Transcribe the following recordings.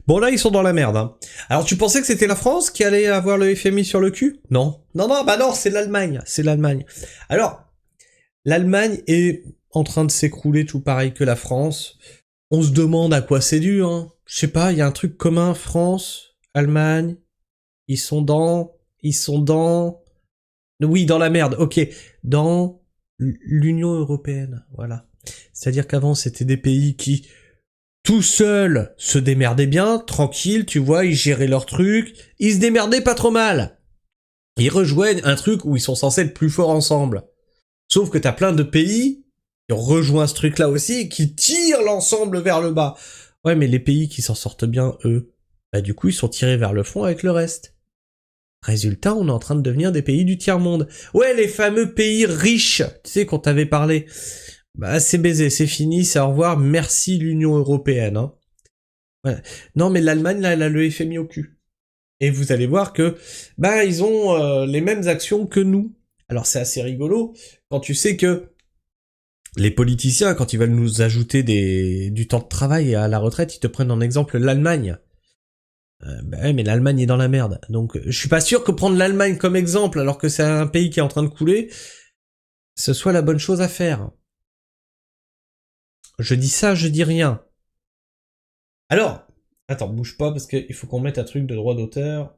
Bon là, ils sont dans la merde. Hein. Alors tu pensais que c'était la France qui allait avoir le FMI sur le cul? Non. Non, bah non, c'est l'Allemagne. C'est l'Allemagne. Alors, l'Allemagne est en train de s'écrouler tout pareil que la France. On se demande à quoi c'est dû. Hein. Je sais pas, il y a un truc commun, France, Allemagne. Ils sont dans... Oui, dans la merde, ok. Dans l'Union Européenne, voilà. C'est-à-dire qu'avant, c'était des pays qui... tout seuls se démerdaient bien, tranquille, tu vois, ils géraient leurs trucs, ils se démerdaient pas trop mal. Ils rejoignent un truc où ils sont censés être plus forts ensemble. Sauf que t'as plein de pays qui ont rejoint ce truc-là aussi et qui tirent l'ensemble vers le bas. Ouais, mais les pays qui s'en sortent bien, eux, bah du coup, ils sont tirés vers le fond avec le reste. Résultat, on est en train de devenir des pays du tiers-monde. Ouais, les fameux pays riches, tu sais, qu'on t'avait parlé. Bah, c'est baisé, c'est fini, c'est au revoir, merci l'Union Européenne. Hein. Ouais. Non, mais l'Allemagne, là, elle a le FMI au cul. Et vous allez voir que, bah, ils ont les mêmes actions que nous. Alors, c'est assez rigolo, quand tu sais que les politiciens, quand ils veulent nous ajouter du temps de travail à la retraite, ils te prennent en exemple l'Allemagne. Bah ouais, mais l'Allemagne est dans la merde. Donc, je suis pas sûr que prendre l'Allemagne comme exemple, alors que c'est un pays qui est en train de couler, ce soit la bonne chose à faire. Je dis ça, je dis rien. Alors, attends, bouge pas, parce qu'il faut qu'on mette un truc de droit d'auteur.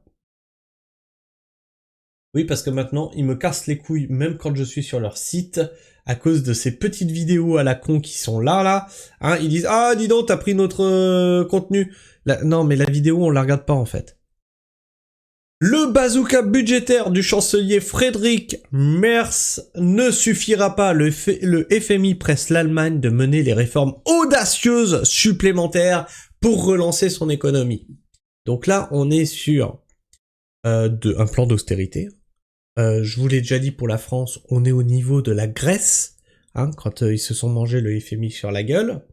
Oui, parce que maintenant, ils me cassent les couilles, même quand je suis sur leur site, à cause de ces petites vidéos à la con qui sont là. Hein, ils disent, ah, dis donc, t'as pris notre contenu. Non, mais la vidéo, on la regarde pas, en fait. Le bazooka budgétaire du chancelier Friedrich Merz ne suffira pas. Le FMI presse l'Allemagne de mener les réformes audacieuses supplémentaires pour relancer son économie. Donc là, on est sur un plan d'austérité. Je vous l'ai déjà dit pour la France, on est au niveau de la Grèce, hein, quand ils se sont mangés le FMI sur la gueule.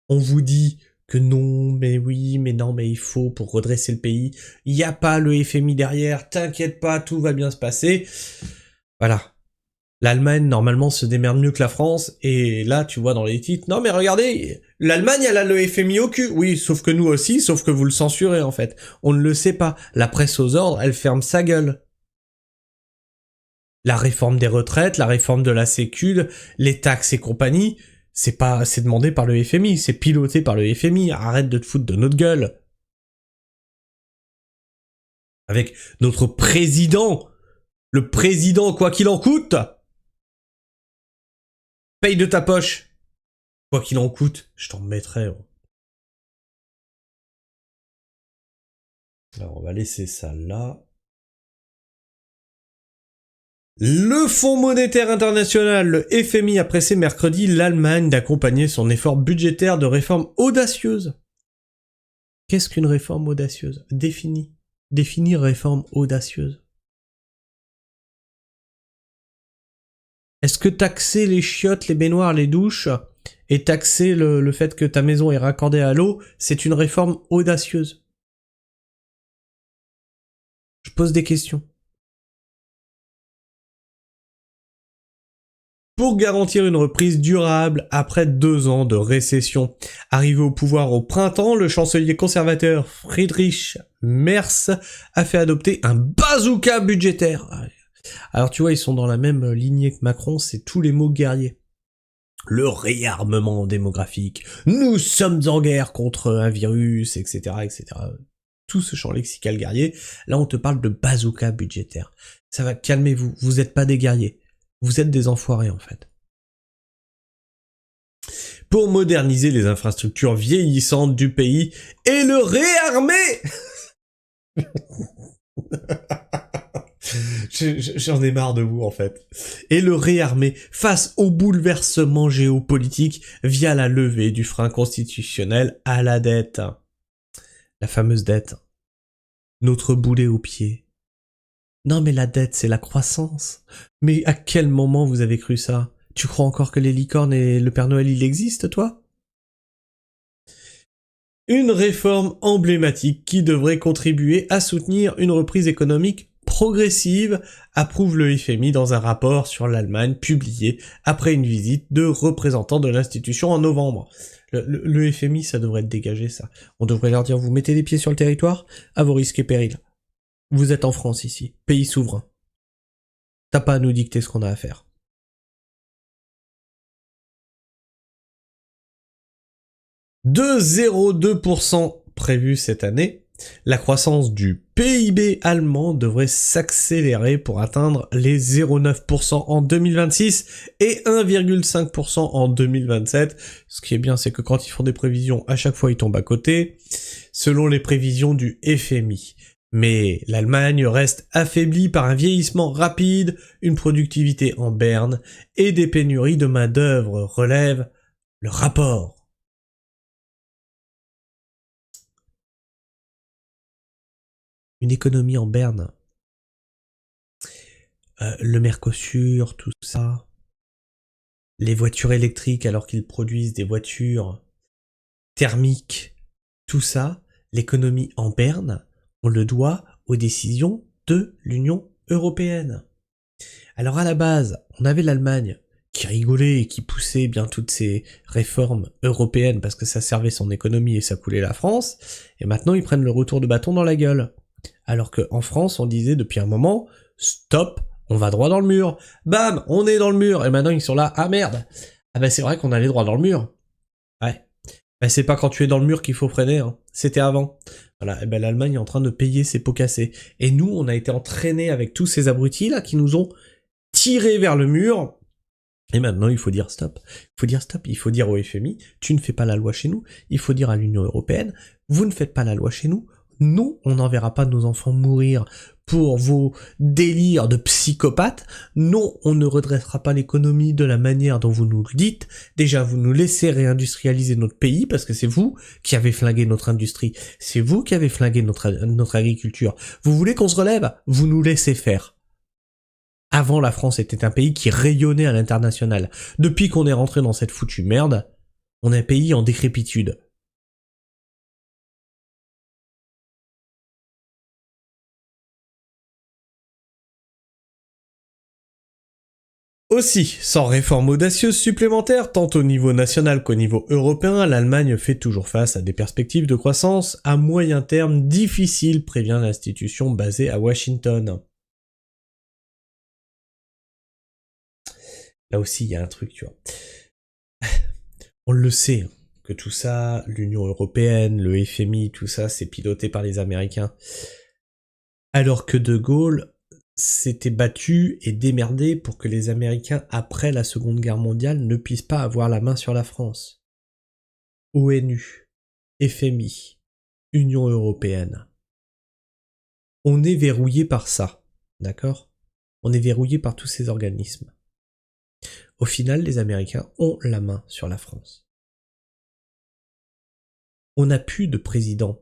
On vous dit que non, mais oui, mais non, mais il faut pour redresser le pays. Il n'y a pas le FMI derrière, t'inquiète pas, tout va bien se passer. Voilà. L'Allemagne, normalement, se démerde mieux que la France, et là, tu vois dans les titres, non mais regardez, l'Allemagne, elle a le FMI au cul. Oui, sauf que nous aussi, sauf que vous le censurez, en fait. On ne le sait pas. La presse aux ordres, elle ferme sa gueule. La réforme des retraites, la réforme de la sécu, les taxes et compagnie, c'est demandé par le FMI, c'est piloté par le FMI, arrête de te foutre de notre gueule. Avec notre président, le président quoi qu'il en coûte, paye de ta poche. Quoi qu'il en coûte, je t'en mettrai. Alors on va laisser ça là. Le Fonds monétaire international, le FMI, a pressé mercredi l'Allemagne d'accompagner son effort budgétaire de réforme audacieuse. Qu'est-ce qu'une réforme audacieuse? Définir réforme audacieuse. Est-ce que taxer les chiottes, les baignoires, les douches, et taxer le fait que ta maison est raccordée à l'eau, c'est une réforme audacieuse? Je pose des questions. Pour garantir une reprise durable après 2 ans de récession. Arrivé au pouvoir au printemps, le chancelier conservateur Friedrich Merz a fait adopter un bazooka budgétaire. Alors tu vois, ils sont dans la même lignée que Macron, c'est tous les mots guerriers. Le réarmement démographique, nous sommes en guerre contre un virus, etc., etc. Tout ce champ lexical guerrier. Là, on te parle de bazooka budgétaire. Ça va, calmez-vous, vous êtes pas des guerriers. Vous êtes des enfoirés, en fait. Pour moderniser les infrastructures vieillissantes du pays et le réarmer. J'en ai marre de vous, en fait. Et le réarmer face au bouleversement géopolitique via la levée du frein constitutionnel à la dette. La fameuse dette. Notre boulet au pied. Non mais la dette, c'est la croissance. Mais à quel moment vous avez cru ça? Tu crois encore que les licornes et le Père Noël, il existe, toi? Une réforme emblématique qui devrait contribuer à soutenir une reprise économique progressive, approuve le FMI dans un rapport sur l'Allemagne publié après une visite de représentants de l'institution en novembre. Le FMI, ça devrait être dégagé, ça. On devrait leur dire, vous mettez les pieds sur le territoire, à vos risques et périls. Vous êtes en France ici, pays souverain. T'as pas à nous dicter ce qu'on a à faire. 2,02% prévu cette année. La croissance du PIB allemand devrait s'accélérer pour atteindre les 0,9% en 2026 et 1,5% en 2027. Ce qui est bien, c'est que quand ils font des prévisions, à chaque fois ils tombent à côté, selon les prévisions du FMI. Mais l'Allemagne reste affaiblie par un vieillissement rapide, une productivité en berne et des pénuries de main-d'œuvre, relève le rapport. Une économie en berne. Le Mercosur, tout ça. Les voitures électriques alors qu'ils produisent des voitures thermiques. Tout ça, l'économie en berne, on le doit aux décisions de l'Union européenne. Alors à la base, on avait l'Allemagne qui rigolait et qui poussait bien toutes ces réformes européennes parce que ça servait son économie et ça coulait la France, et maintenant ils prennent le retour de bâton dans la gueule. Alors qu'en France, on disait depuis un moment, stop, on va droit dans le mur. Bam, on est dans le mur. Et maintenant, ils sont là, ah merde. Ah ben c'est vrai qu'on allait droit dans le mur. Ouais. Ben c'est pas quand tu es dans le mur qu'il faut freiner, hein. C'était avant. Voilà, et ben l'Allemagne est en train de payer ses pots cassés. Et nous, on a été entraînés avec tous ces abrutis là qui nous ont tirés vers le mur. Et maintenant, il faut dire stop. Il faut dire stop. Il faut dire au FMI, tu ne fais pas la loi chez nous. Il faut dire à l'Union européenne, vous ne faites pas la loi chez nous. Non, on n'enverra pas nos enfants mourir pour vos délires de psychopathes. Non, on ne redressera pas l'économie de la manière dont vous nous le dites. Déjà, vous nous laissez réindustrialiser notre pays parce que c'est vous qui avez flingué notre industrie. C'est vous qui avez flingué notre agriculture. Vous voulez qu'on se relève? Vous nous laissez faire. Avant, la France était un pays qui rayonnait à l'international. Depuis qu'on est rentré dans cette foutue merde, on est un pays en décrépitude. Aussi, sans réforme audacieuse supplémentaire, tant au niveau national qu'au niveau européen, l'Allemagne fait toujours face à des perspectives de croissance à moyen terme difficiles, prévient l'institution basée à Washington. Là aussi, il y a un truc, tu vois. On le sait, que tout ça, l'Union européenne, le FMI, tout ça, c'est piloté par les Américains. Alors que De Gaulle s'était battu et démerdé pour que les Américains, après la Seconde Guerre mondiale, ne puissent pas avoir la main sur la France. ONU, FMI, Union européenne. On est verrouillé par ça, d'accord? On est verrouillé par tous ces organismes. Au final, les Américains ont la main sur la France. On n'a plus de président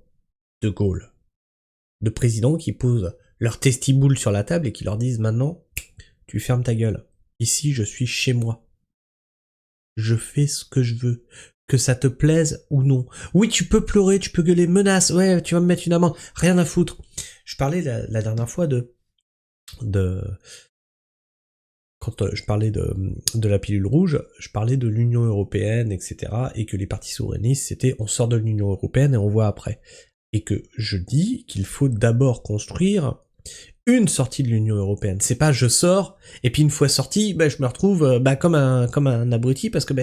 de Gaulle. De présidents qui posent leur testiboule sur la table et qui leur disent maintenant, tu fermes ta gueule. Ici, je suis chez moi. Je fais ce que je veux. Que ça te plaise ou non. Oui, tu peux pleurer, tu peux gueuler, menace, ouais, tu vas me mettre une amende. Rien à foutre. Je parlais la dernière fois quand je parlais de la pilule rouge, je parlais de l'Union européenne, etc. Et que les partis souverainistes, c'était on sort de l'Union européenne et on voit après. Et que je dis qu'il faut d'abord construire une sortie de l'Union européenne. C'est pas je sors, et puis une fois sorti, je me retrouve comme un abruti parce que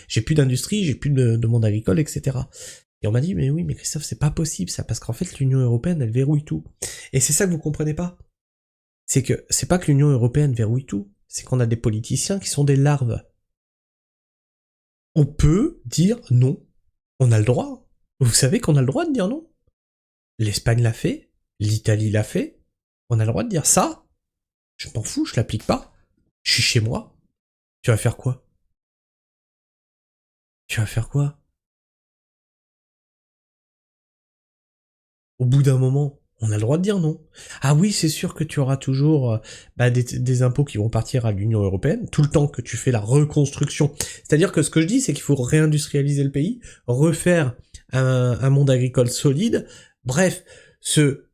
j'ai plus d'industrie, j'ai plus de monde agricole, etc. Et on m'a dit, mais oui, mais Christophe, c'est pas possible ça, parce qu'en fait l'Union européenne, elle verrouille tout. Et c'est ça que vous comprenez pas. C'est que c'est pas que l'Union européenne verrouille tout, c'est qu'on a des politiciens qui sont des larves. On peut dire non. On a le droit. Vous savez qu'on a le droit de dire non. L'Espagne l'a fait, l'Italie l'a fait, on a le droit de dire ça. Je m'en fous, je l'applique pas. Je suis chez moi. Tu vas faire quoi? Tu vas faire quoi? Au bout d'un moment, on a le droit de dire non. Ah oui, c'est sûr que tu auras toujours des impôts qui vont partir à l'Union européenne, tout le temps que tu fais la reconstruction. C'est-à-dire que ce que je dis, c'est qu'il faut réindustrialiser le pays, refaire un monde agricole solide, bref, se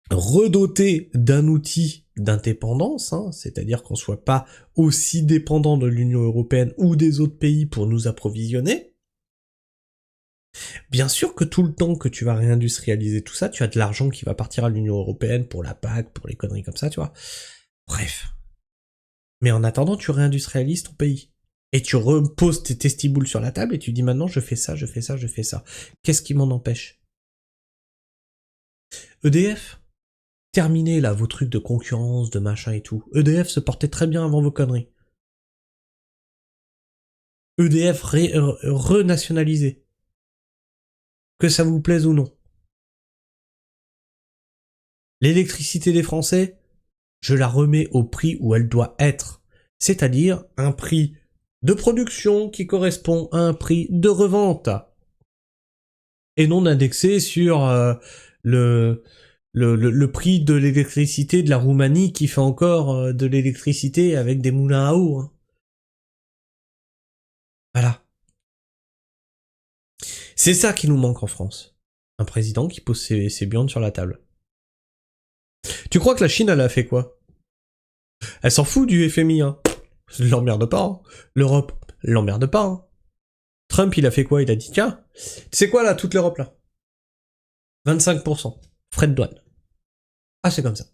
redoter d'un outil d'indépendance, hein, c'est-à-dire qu'on soit pas aussi dépendant de l'Union européenne ou des autres pays pour nous approvisionner. Bien sûr que tout le temps que tu vas réindustrialiser tout ça, tu as de l'argent qui va partir à l'Union européenne pour la PAC, pour les conneries comme ça, tu vois. Bref. Mais en attendant, tu réindustrialises ton pays. Et tu reposes tes testiboules sur la table et tu dis maintenant je fais ça, je fais ça, je fais ça. Qu'est-ce qui m'en empêche? EDF, terminez là vos trucs de concurrence, de machin et tout. EDF se portait très bien avant vos conneries. EDF renationalisé. Que ça vous plaise ou non. L'électricité des Français, je la remets au prix où elle doit être. C'est-à-dire un prix de production qui correspond à un prix de revente. Et non indexé sur le prix de l'électricité de la Roumanie qui fait encore de l'électricité avec des moulins à eau. Hein. Voilà. C'est ça qui nous manque en France. Un président qui pose ses viandes sur la table. Tu crois que la Chine, elle a fait quoi? Elle s'en fout du FMI, hein. L'emmerde pas, hein. L'Europe, l'emmerde pas, hein. Trump, il a fait quoi? Il a dit, tiens, tu sais quoi là, toute l'Europe là? 25%. Frais de douane. Ah, c'est comme ça.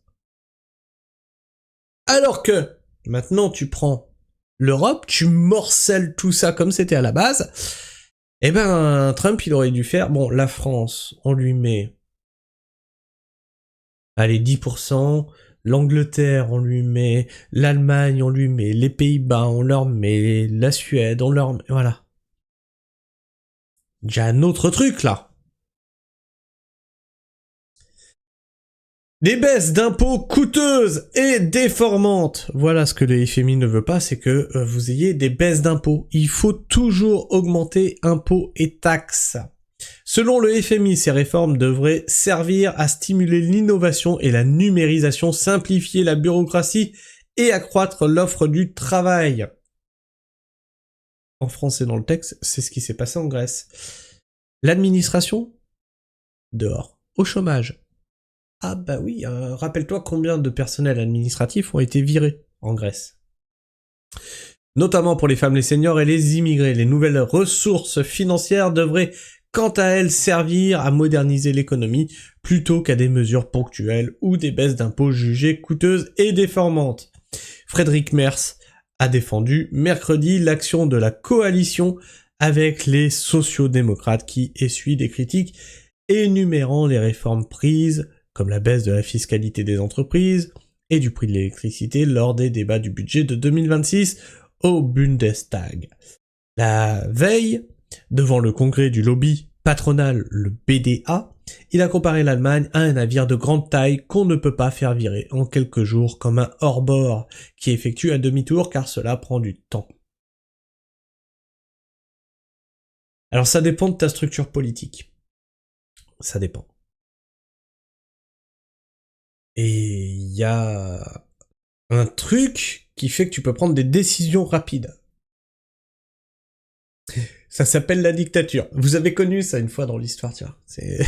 Alors que, maintenant tu prends l'Europe, tu morcelles tout ça comme c'était à la base, eh ben, Trump, il aurait dû faire, bon, la France, on lui met, allez, 10%, l'Angleterre, on lui met, l'Allemagne, on lui met, les Pays-Bas, on leur met, la Suède, on leur met, voilà. J'ai un autre truc, là. Des baisses d'impôts coûteuses et déformantes. Voilà ce que le FMI ne veut pas, c'est que vous ayez des baisses d'impôts. Il faut toujours augmenter impôts et taxes. Selon le FMI, ces réformes devraient servir à stimuler l'innovation et la numérisation, simplifier la bureaucratie et accroître l'offre du travail. En français dans le texte, c'est ce qui s'est passé en Grèce. L'administration, dehors, au chômage. Ah bah oui, rappelle-toi combien de personnels administratifs ont été virés en Grèce. Notamment pour les femmes, les seniors et les immigrés. Les nouvelles ressources financières devraient quant à elles servir à moderniser l'économie plutôt qu'à des mesures ponctuelles ou des baisses d'impôts jugées coûteuses et déformantes. Frédéric Merz a défendu mercredi l'action de la coalition avec les sociodémocrates qui essuient des critiques énumérant les réformes prises comme la baisse de la fiscalité des entreprises et du prix de l'électricité lors des débats du budget de 2026 au Bundestag. La veille, devant le congrès du lobby patronal, le BDA, il a comparé l'Allemagne à un navire de grande taille qu'on ne peut pas faire virer en quelques jours comme un hors-bord qui effectue un demi-tour car cela prend du temps. Alors ça dépend de ta structure politique. Ça dépend. Et il y a un truc qui fait que tu peux prendre des décisions rapides. Ça s'appelle la dictature. Vous avez connu ça une fois dans l'histoire, tu vois. C'est...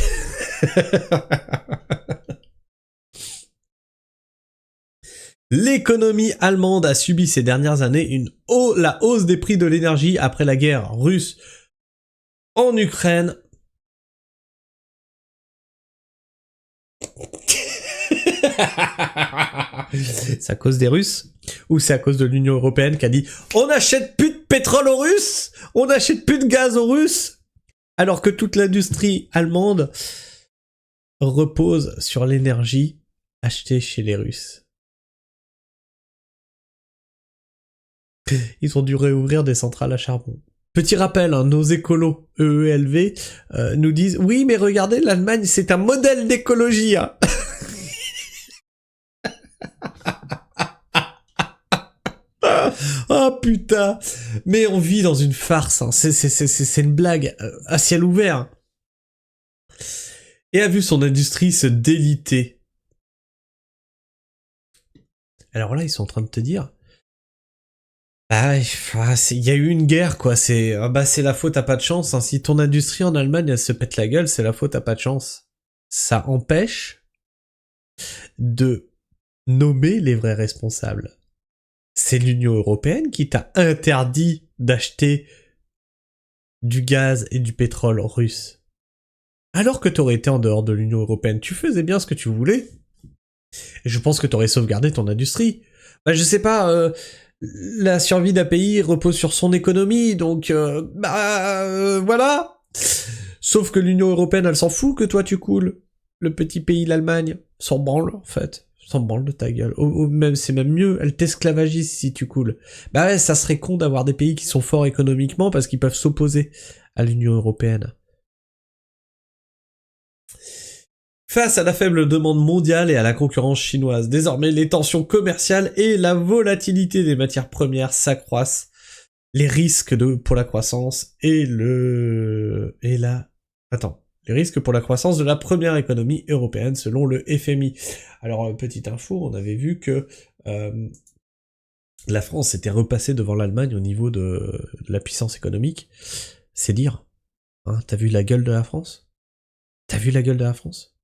L'économie allemande a subi ces dernières années la hausse des prix de l'énergie après la guerre russe en Ukraine. C'est à cause des Russes ou c'est à cause de l'Union Européenne qui a dit on n'achète plus de pétrole aux Russes, on n'achète plus de gaz aux Russes, alors que toute l'industrie allemande repose sur l'énergie achetée chez les Russes. Ils ont dû réouvrir des centrales à charbon. Petit rappel, hein, nos écolos EELV nous disent oui mais regardez l'Allemagne c'est un modèle d'écologie. Hein. Oh putain, mais on vit dans une farce, hein. C'est une blague à ciel ouvert. Et a vu son industrie se déliter. Alors là, ils sont en train de te dire, il y a eu une guerre quoi, c'est la faute à pas de chance. Hein. Si ton industrie en Allemagne elle se pète la gueule, c'est la faute à pas de chance. Ça empêche de nommer les vrais responsables. C'est l'Union européenne qui t'a interdit d'acheter du gaz et du pétrole russe. Alors que t'aurais été en dehors de l'Union européenne, tu faisais bien ce que tu voulais. Et je pense que t'aurais sauvegardé ton industrie. Bah, je sais pas, la survie d'un pays repose sur son économie, donc voilà. Sauf que l'Union européenne, elle s'en fout que toi tu coules. Le petit pays, l'Allemagne, s'en branle en fait. S'en branle de ta gueule. Même c'est même mieux, elle t'esclavagise si tu coules. Bah ouais, ça serait con d'avoir des pays qui sont forts économiquement parce qu'ils peuvent s'opposer à l'Union européenne. Face à la faible demande mondiale et à la concurrence chinoise, désormais les tensions commerciales et la volatilité des matières premières s'accroissent. Les risques pour la croissance les risques pour la croissance de la première économie européenne selon le FMI. Alors, petite info, on avait vu que la France s'était repassée devant l'Allemagne au niveau de la puissance économique. C'est dire. Hein, t'as vu la gueule de la France? T'as vu la gueule de la France?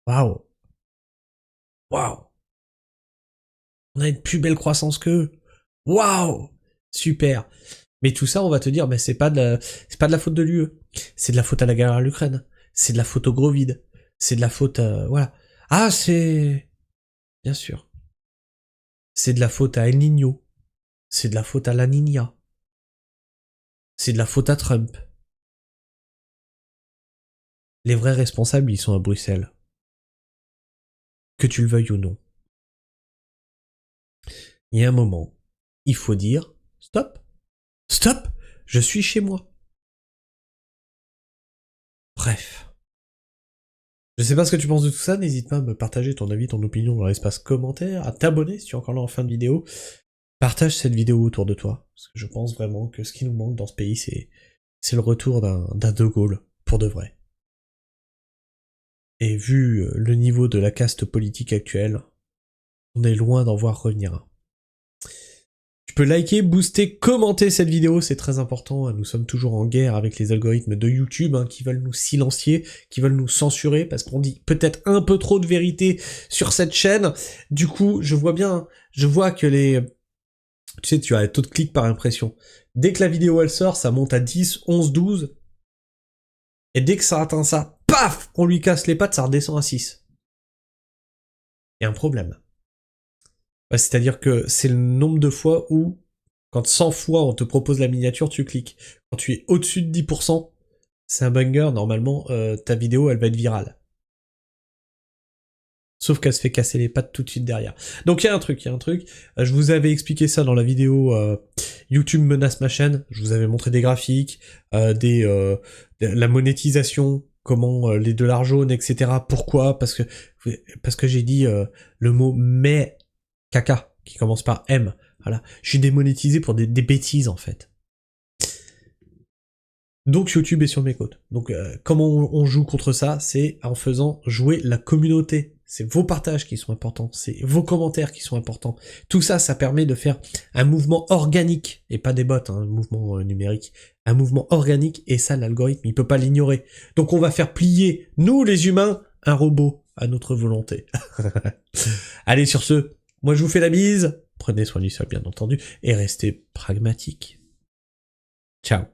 Waouh! Waouh! On a une plus belle croissance qu'eux. Waouh! Super. Mais tout ça, on va te dire, c'est pas de la faute de l'UE. C'est de la faute à la guerre à l'Ukraine. C'est de la faute au gros vide. C'est de la faute voilà. Ah, bien sûr. C'est de la faute à El Niño. C'est de la faute à la Niña. C'est de la faute à Trump. Les vrais responsables, ils sont à Bruxelles. Que tu le veuilles ou non. Il y a un moment, il faut dire, stop. Stop! Je suis chez moi. Bref. Je sais pas ce que tu penses de tout ça, n'hésite pas à me partager ton avis, ton opinion dans l'espace commentaire, à t'abonner si tu es encore là en fin de vidéo. Partage cette vidéo autour de toi, parce que je pense vraiment que ce qui nous manque dans ce pays, c'est le retour d'un De Gaulle, pour de vrai. Et vu le niveau de la caste politique actuelle, on est loin d'en voir revenir un. Tu peux liker, booster, commenter cette vidéo, c'est très important. Nous sommes toujours en guerre avec les algorithmes de YouTube qui veulent nous silencier, qui veulent nous censurer, parce qu'on dit peut-être un peu trop de vérité sur cette chaîne. Du coup, je vois que tu sais, tu as un taux de clic par impression. Dès que la vidéo elle sort, ça monte à 10, 11, 12. Et dès que ça atteint ça, paf, on lui casse les pattes, ça redescend à 6. Il y a un problème. Ouais, c'est-à-dire que c'est le nombre de fois où, quand 100 fois on te propose la miniature, tu cliques. Quand tu es au-dessus de 10%, c'est un banger, normalement, ta vidéo, elle va être virale. Sauf qu'elle se fait casser les pattes tout de suite derrière. Donc il y a un truc. Je vous avais expliqué ça dans la vidéo YouTube menace ma chaîne. Je vous avais montré des graphiques, la monétisation, comment les dollars jaunes, etc. Pourquoi? Parce que j'ai dit le mot mais caca qui commence par M. Voilà. Je suis démonétisé pour des bêtises en fait. Donc YouTube est sur mes côtes. Donc comment on joue contre ça? C'est en faisant jouer la communauté. C'est vos partages qui sont importants, c'est vos commentaires qui sont importants. Tout ça, ça permet de faire un mouvement organique, et pas des bots, un mouvement numérique, un mouvement organique, et ça, l'algorithme, il peut pas l'ignorer. Donc on va faire plier, nous les humains, un robot à notre volonté. Allez, sur ce, moi je vous fais la bise, prenez soin du sol bien entendu, et restez pragmatiques. Ciao.